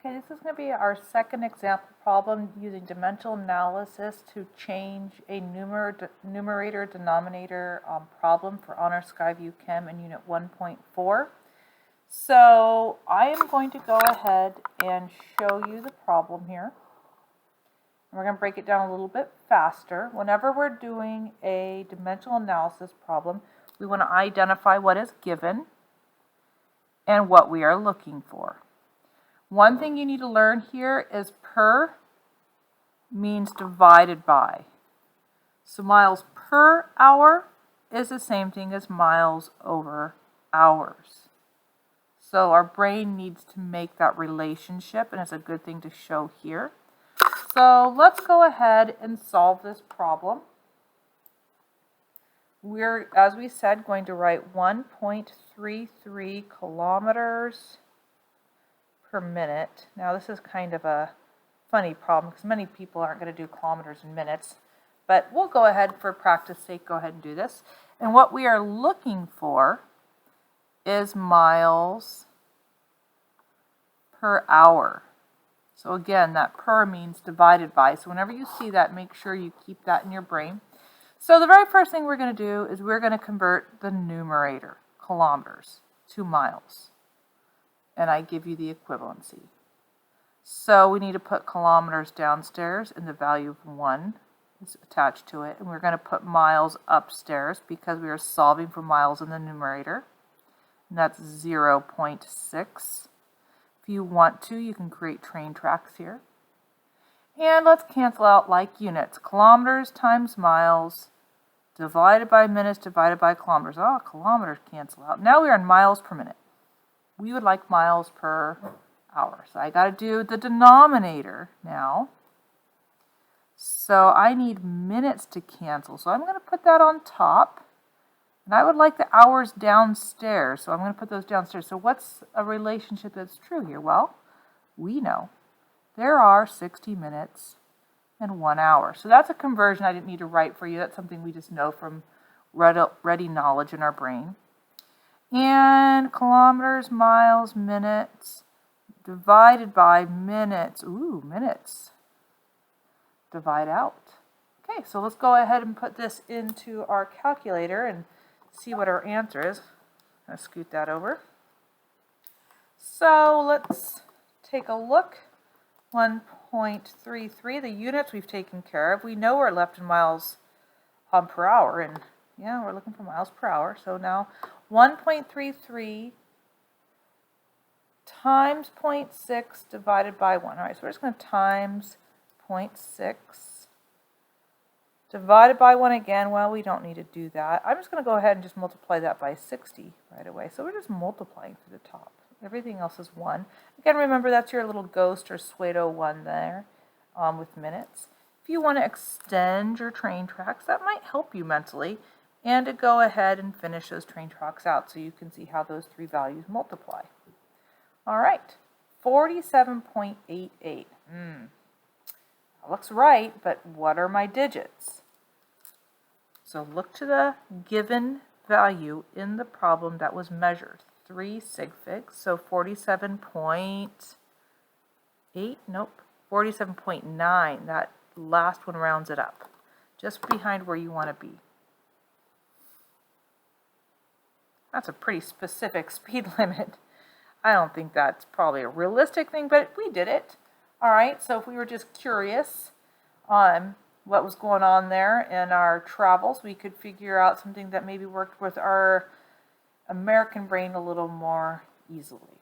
Okay, this is going to be our second example problem using dimensional analysis to change a numerator-denominator problem for Honor Skyview Chem in Unit 1.4. So I am going to go ahead and show you the problem here. We're going to break it down a little bit faster. Whenever we're doing a dimensional analysis problem, we want to identify what is given and what we are looking for. One thing you need to learn here is per means divided by. So miles per hour is the same thing as miles over hours. So our brain needs to make that relationship, and it's a good thing to show here. So let's go ahead and solve this problem. We're, as we said, going to write 1.33 kilometers per minute. Now this is kind of a funny problem because many people aren't going to do kilometers in minutes, but we'll go ahead, for practice sake, go ahead and do this. And what we are looking for is miles per hour. So again, that per means divided by. So whenever you see that, make sure you keep that in your brain. So the very first thing we're going to do is we're going to convert the numerator, kilometers, to miles. And I give you the equivalency. So we need to put kilometers downstairs, and the value of 1 is attached to it. And we're going to put miles upstairs because we are solving for miles in the numerator. And that's 0.6. If you want to, you can create train tracks here. And let's cancel out like units. Kilometers times miles divided by minutes divided by kilometers. Oh, kilometers cancel out. Now we are in miles per minute. We would like miles per hour. So I got to do the denominator now. So I need minutes to cancel. So I'm going to put that on top. And I would like the hours downstairs. So I'm going to put those downstairs. So what's a relationship that's true here? Well, we know there are 60 minutes and 1 hour. So that's a conversion I didn't need to write for you. That's something we just know from ready knowledge in our brain. And kilometers, miles, minutes, divided by minutes. Ooh, minutes. Divide out. Okay, so let's go ahead and put this into our calculator and see what our answer is. I'm going to scoot that over. So let's take a look. 1.33, the units we've taken care of. We know we're left in miles per hour, and yeah, we're looking for miles per hour. So now 1.33 times 0.6 divided by 1. All right, so we're just going to times 0.6 divided by 1 again. Well, we don't need to do that. I'm just going to go ahead and just multiply that by 60 right away. So we're just multiplying through the top. Everything else is 1. Again, remember that's your little ghost or pseudo 1 there with minutes. If you want to extend your train tracks, that might help you mentally. And to go ahead and finish those train tracks out so you can see how those three values multiply. All right, 47.88. That looks right, but what are my digits? So look to the given value in the problem that was measured. 3 sig figs, so 47.8, nope, 47.9. That last one rounds it up, just behind where you want to be. That's a pretty specific speed limit. I don't think that's probably a realistic thing, but we did it. All right, so if we were just curious on what was going on there in our travels, we could figure out something that maybe worked with our American brain a little more easily.